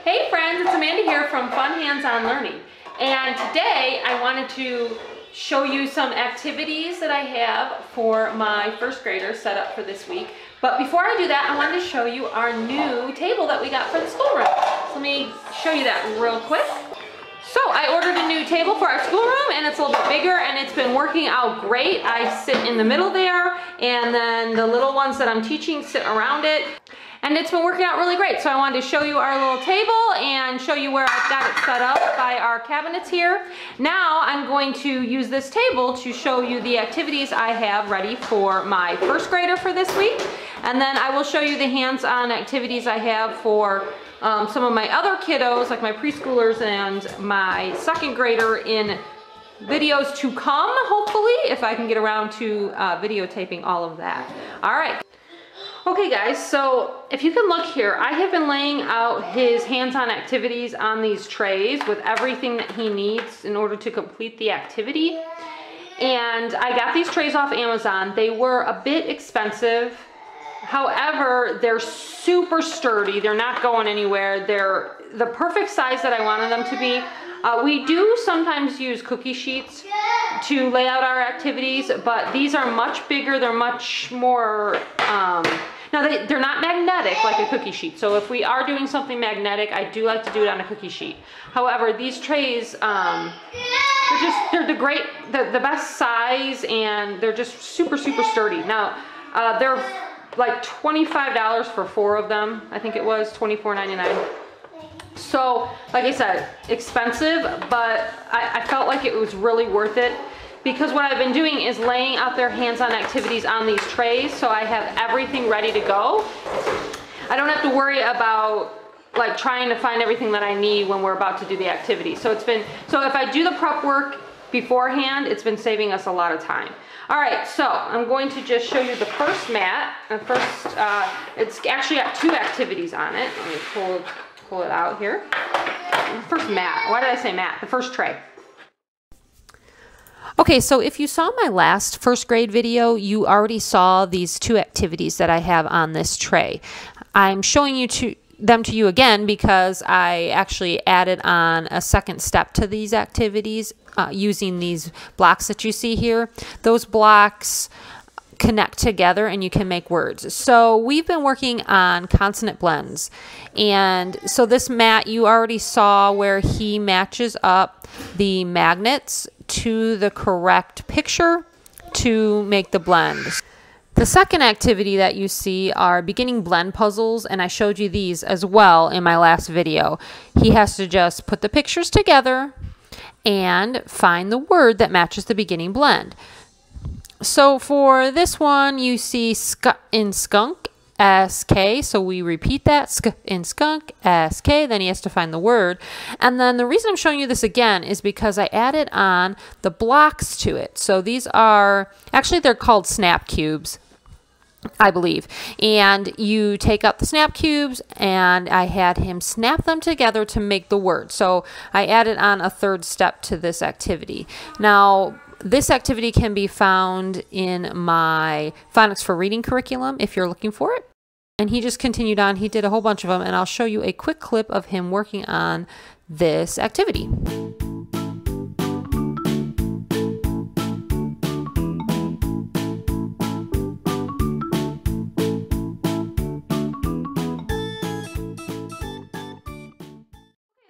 Hey friends, it's Amanda here from Fun Hands-On Learning. And today I wanted to show you some activities that I have for my first graders set up for this week. But before I do that, I wanted to show you our new table that we got for the schoolroom. So let me show you that real quick. So I ordered a new table for our schoolroom, and it's a little bit bigger, and it's been working out great. I sit in the middle there, and then the little ones that I'm teaching sit around it. And it's been working out really great. So I wanted to show you our little table and show you where I've got it set up by our cabinets here. Now I'm going to use this table to show you the activities I have ready for my first grader for this week. And then I will show you the hands-on activities I have for some of my other kiddos, like my preschoolers and my second grader, in videos to come, hopefully, if I can get around to videotaping all of that. All right. Okay guys, so if you can look here, I have been laying out his hands-on activities on these trays with everything that he needs in order to complete the activity. And I got these trays off Amazon. They were a bit expensive. However, they're super sturdy. They're not going anywhere. They're the perfect size that I wanted them to be. We do sometimes use cookie sheets to lay out our activities, but these are much bigger. They're much more, now they're not magnetic like a cookie sheet. So if we are doing something magnetic, I do like to do it on a cookie sheet. However, these trays, they're the best size, and they're just super, super sturdy. Now, they're like $25 for 4 of them. I think it was $24.99. So, like I said, expensive, but I felt like it was really worth it, because what I've been doing is laying out their hands-on activities on these trays, so I have everything ready to go. I don't have to worry about like trying to find everything that I need when we're about to do the activity. So if I do the prep work beforehand, it's been saving us a lot of time. All right, so I'm going to just show you the first mat. It's actually got 2 activities on it. Let me pull it out here. The first mat. Why did I say mat? The first tray. Okay, so if you saw my last first grade video, you already saw these 2 activities that I have on this tray. I'm showing them to you again because I actually added on a second step to these activities using these blocks that you see here. Those blocks connect together and you can make words. So we've been working on consonant blends, and so this mat, you already saw where he matches up the magnets to the correct picture to make the blend. The second activity that you see are beginning blend puzzles, and I showed you these as well in my last video. He has to just put the pictures together and find the word that matches the beginning blend. So for this one, you see sk in skunk, SK, so we repeat that, sk in skunk, SK, then he has to find the word. And then the reason I'm showing you this again is because I added on the blocks to it. So these are, actually they're called snap cubes, I believe. And you take out the snap cubes, and I had him snap them together to make the word. So I added on a third step to this activity. Now, this activity can be found in my Phonics for Reading curriculum if you're looking for it. And he just continued on. He did a whole bunch of them, and I'll show you a quick clip of him working on this activity. The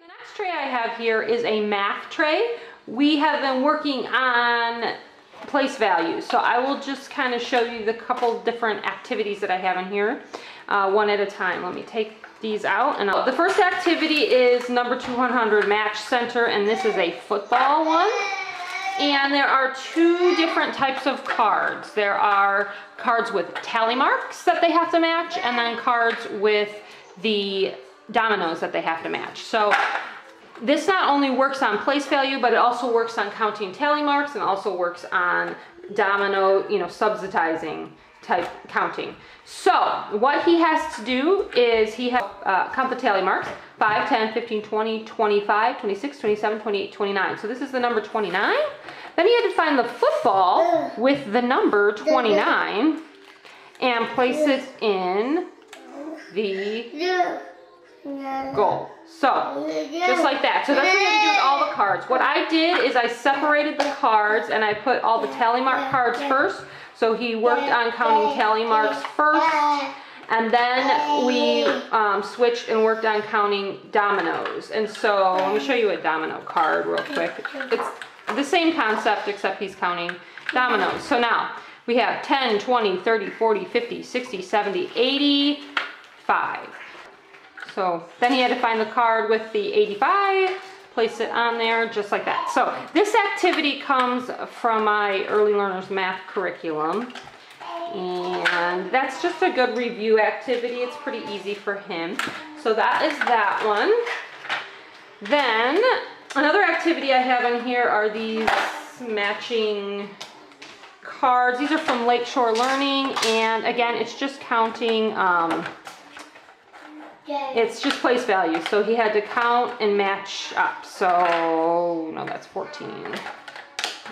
next tray I have here is a math tray. We have been working on place values, so I will just kind of show you the couple different activities that I have in here, one at a time. Let me take these out. And the first activity is number 200, match center, and this is a football one. And there are 2 different types of cards. There are cards with tally marks that they have to match, and then cards with the dominoes that they have to match. So this not only works on place value, but it also works on counting tally marks, and also works on domino, subsidizing type counting. So what he has to do is he has count the tally marks: 5, 10, 15, 20, 25, 26, 27, 28, 29. So this is the number 29. Then he had to find the football with the number 29 and place it in the go. So, just like that. So that's what you have to do with all the cards. What I did is I separated the cards and I put all the tally mark cards first. So he worked on counting tally marks first. And then we switched and worked on counting dominoes. And so let me show you a domino card real quick. It's the same concept except he's counting dominoes. So now we have 10, 20, 30, 40, 50, 60, 70, 85. So then he had to find the card with the 85, place it on there just like that. So this activity comes from my Early Learners Math curriculum. And that's just a good review activity. It's pretty easy for him. So that is that one. Then another activity I have in here are these matching cards. These are from Lakeshore Learning, and again, it's just counting, it's just place value. So he had to count and match up. So, no, that's 14.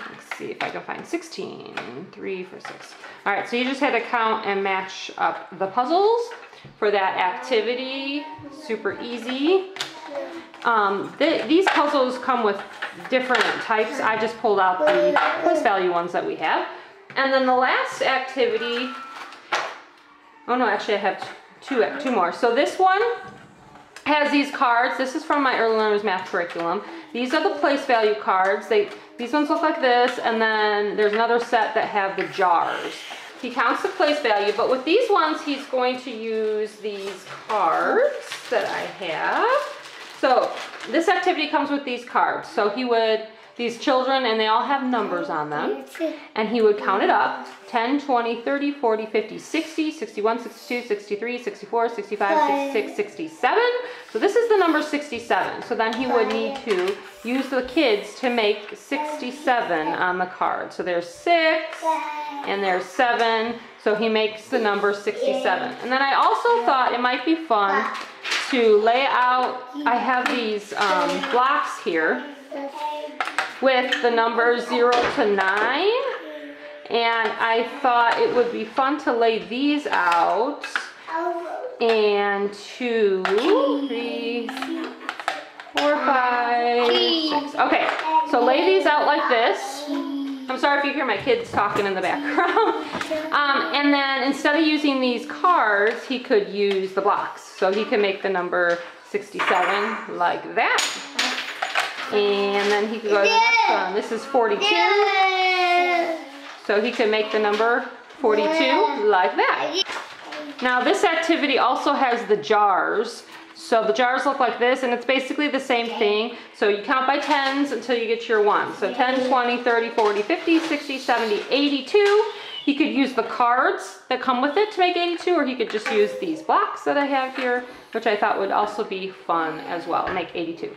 Let's see if I can find 16. 3, 4, 6. All right, so you just had to count and match up the puzzles for that activity. Super easy. These puzzles come with different types. I just pulled out the place value ones that we have. And then the last activity, oh no, actually I have two more. So this one has these cards. This is from my Early Learners Math curriculum. These are the place value cards. These ones look like this, and then there's another set that have the jars. He counts the place value, but with these ones, he's going to use these cards that I have. So this activity comes with these cards. So he would, these children, and they all have numbers on them, and he would count it up: 10, 20, 30, 40, 50, 60, 61, 62, 63, 64, 65, 66, 67. So this is the number 67. So then he would need to use the kids to make 67 on the card. So there's 6 and there's 7. So he makes the number 67. And then I also thought it might be fun to lay out, I have these blocks here with the numbers 0 to 9. And I thought it would be fun to lay these out. And 2, 3, 4, 5, 6. Okay, so lay these out like this. I'm sorry if you hear my kids talking in the background. And then instead of using these cards, he could use the blocks. So he can make the number 67 like that. And then he could go to the next one. This is 42. So he can make the number 42 like that. Now this activity also has the jars. So the jars look like this, and it's basically the same thing. So you count by tens until you get your 1. So 10, 20, 30, 40, 50, 60, 70, 82. He could use the cards that come with it to make 82, or he could just use these blocks that I have here, which I thought would also be fun as well, make 82.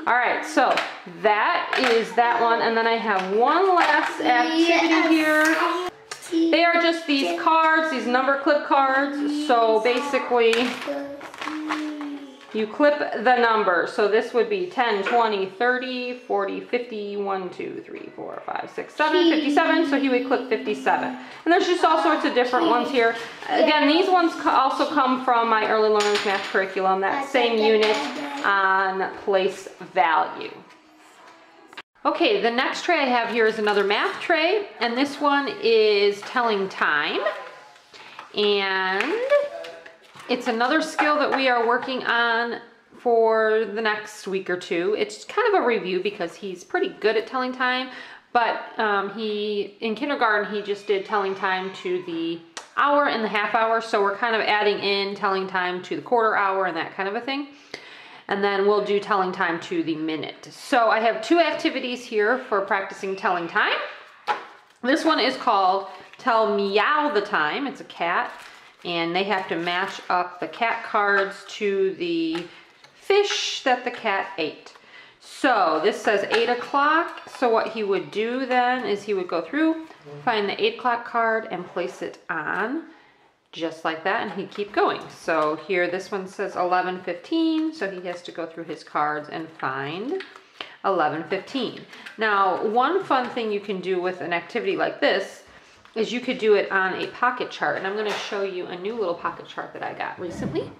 All right, so that is that one. And then I have one last activity here. They are just these cards, these number clip cards. So basically, you clip the number. So this would be 10, 20, 30, 40, 50, 1, 2, 3, 4, 5, 6, 7, 57. So he would clip 57. And there's just all sorts of different ones here. Again, these ones also come from my Early Learners Math curriculum, that same unit on place value. Okay, the next tray I have here is another math tray, and this one is telling time. And it's another skill that we are working on for the next week or two. It's kind of a review because he's pretty good at telling time, but in kindergarten, he just did telling time to the hour and the half hour, so we're kind of adding in telling time to the quarter hour and that kind of a thing. And then we'll do telling time to the minute. So I have 2 activities here for practicing telling time. This one is called Tell Meow the Time. It's a cat. And they have to match up the cat cards to the fish that the cat ate. So this says 8 o'clock. So what he would do then is he would go through, find the 8 o'clock card and place it on just like that, and he'd keep going. So here this one says 11:15, so he has to go through his cards and find 11:15. Now, one fun thing you can do with an activity like this is you could do it on a pocket chart, and I'm going to show you a new little pocket chart that I got recently.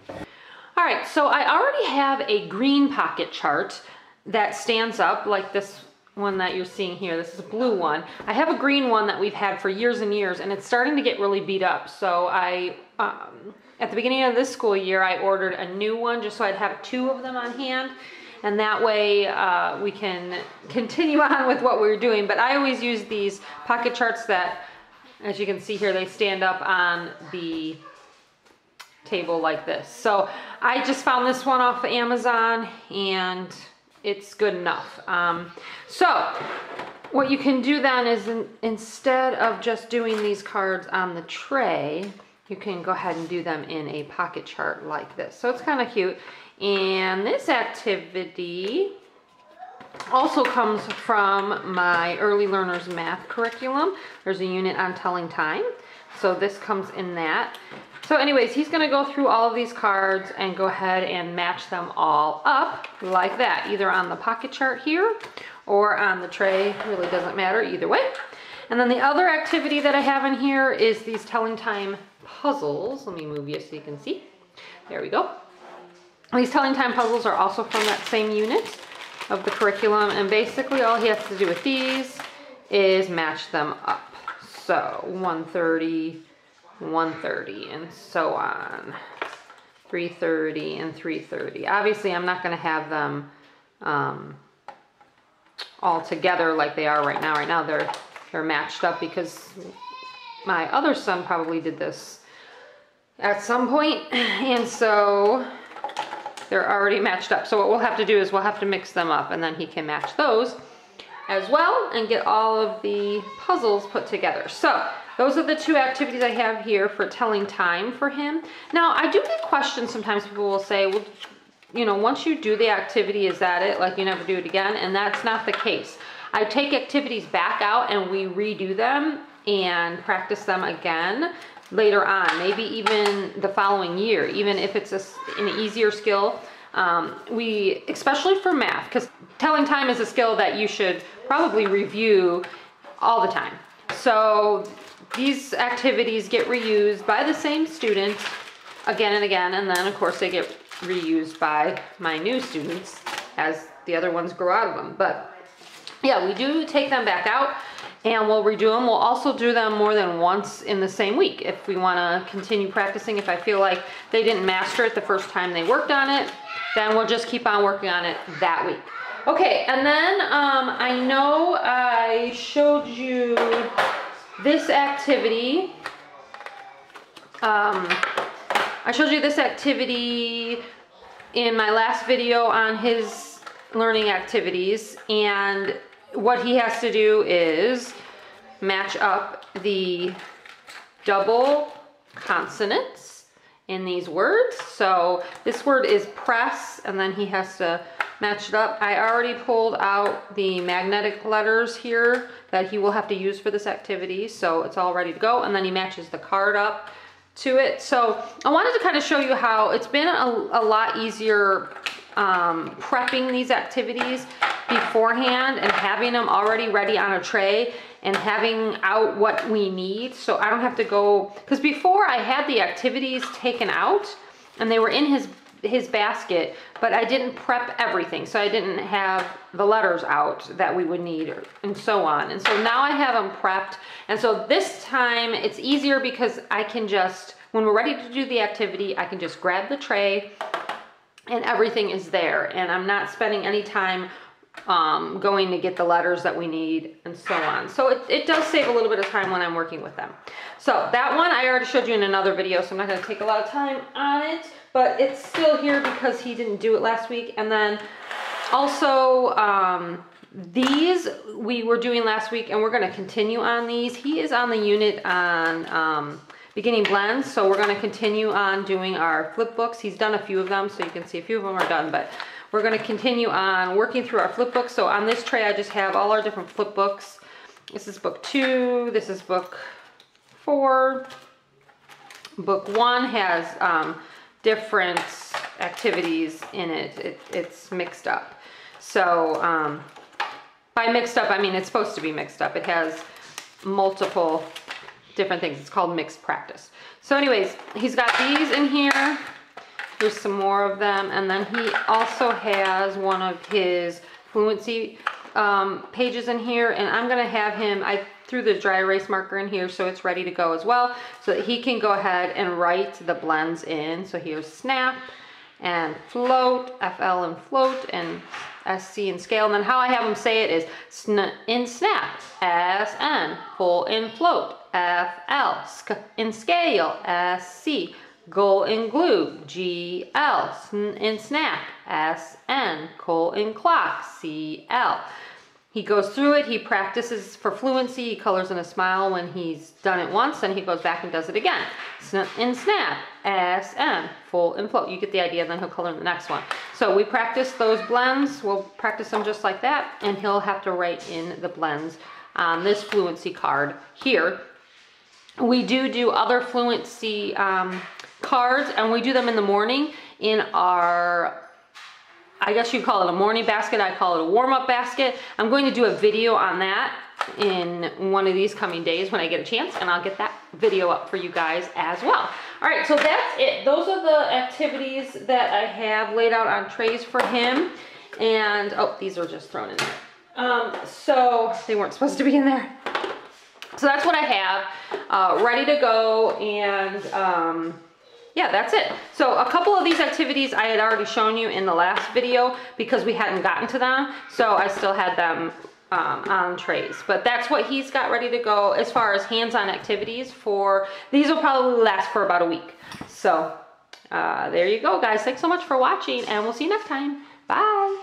All All right, so I already have a green pocket chart that stands up like this one that you're seeing here. This is a blue one. I have a green one that we've had for years and years, and it's starting to get really beat up. So I, at the beginning of this school year, I ordered a new one just so I'd have 2 of them on hand. And that way we can continue on with what we're doing. But I always use these pocket charts that, as you can see here, they stand up on the table like this. So I just found this one off of Amazon, and it's good enough. So what you can do then is instead of just doing these cards on the tray, you can go ahead and do them in a pocket chart like this. So it's kind of cute. And this activity also comes from my Early Learners Math curriculum. There's a unit on telling time. So this comes in that. So anyways, he's going to go through all of these cards and go ahead and match them all up like that, either on the pocket chart here or on the tray. Really doesn't matter either way. And then the other activity that I have in here is these telling time puzzles. Let me move you so you can see. There we go. These telling time puzzles are also from that same unit of the curriculum, and basically all he has to do with these is match them up. So 130, 130, and so on. 330 and 330. Obviously, I'm not going to have them all together like they are right now. Right now, they're matched up because my other son probably did this at some point, and so they're already matched up. So what we'll have to do is we'll have to mix them up, and then he can match those as well and get all of the puzzles put together. So those are the 2 activities I have here for telling time for him. Now, I do get questions sometimes. People will say, well, you know, once you do the activity, is that it? Like, you never do it again? And that's not the case. I take activities back out and we redo them and practice them again later on, maybe even the following year, even if it's an easier skill. Especially for math, because telling time is a skill that you should probably review all the time. So these activities get reused by the same student again and again, and then of course they get reused by my new students as the other ones grow out of them. But yeah, we do take them back out and we'll redo them. We'll also do them more than once in the same week if we want to continue practicing. If I feel like they didn't master it the first time they worked on it, then we'll just keep on working on it that week. Okay, and then I know I showed you this activity. I showed you this activity in my last video on his learning activities, and what he has to do is match up the double consonants in these words. So this word is press, and then he has to match it up. I already pulled out the magnetic letters here that he will have to use for this activity, so it's all ready to go, and then he matches the card up to it. So I wanted to kind of show you how it's been a lot easier prepping these activities beforehand and having them already ready on a tray and having out what we need, so I don't have to go, because before I had the activities taken out and they were in his basket, but I didn't prep everything, so I didn't have the letters out that we would need and so on. And so now I have them prepped, and so this time it's easier because I can just, when we're ready to do the activity, I can just grab the tray and everything is there, and I'm not spending any time going to get the letters that we need and so on. So it does save a little bit of time when I'm working with them. So that one I already showed you in another video, so I'm not going to take a lot of time on it, but it's still here because he didn't do it last week. And then also these we were doing last week, and we're going to continue on these. He is on the unit on beginning blends, so we're going to continue on doing our flip books. He's done a few of them, so you can see a few of them are done, but we're going to continue on working through our flip books. So on this tray I just have all our different flip books. This is book 2, this is book 4. Book 1 has different activities in it. It's mixed up. So by mixed up, I mean it's supposed to be mixed up. It has multiple different things. It's called mixed practice. So anyways, he's got these in here. Here's some more of them. And then he also has one of his fluency pages in here, and I'm gonna have him, I threw the dry erase marker in here so it's ready to go as well, so that he can go ahead and write the blends in. So here's snap and float, FL and float, and SC and scale. And then how I have him say it is in snap, SN, full in float, FL, in scale, SC, goal in glue, GL, in snap, SN, coal in clock, CL. He goes through it, he practices for fluency, he colors in a smile when he's done it once, then he goes back and does it again. In snap, SM, full and float. You get the idea, then he'll color in the next one. So we practice those blends, we'll practice them just like that, and he'll have to write in the blends on this fluency card here. We do other fluency cards, and we do them in the morning in our, I guess you'd call it a morning basket. I call it a warm-up basket. I'm going to do a video on that in one of these coming days when I get a chance, and I'll get that video up for you guys as well. All right, so that's it. Those are the activities that I have laid out on trays for him. And, oh, these are just thrown in there. So they weren't supposed to be in there. So that's what I have ready to go, and yeah, that's it. So a couple of these activities I had already shown you in the last video because we hadn't gotten to them, so I still had them on trays. But that's what he's got ready to go as far as hands-on activities for, these will probably last for about a week. So there you go, guys. Thanks so much for watching, and we'll see you next time. Bye.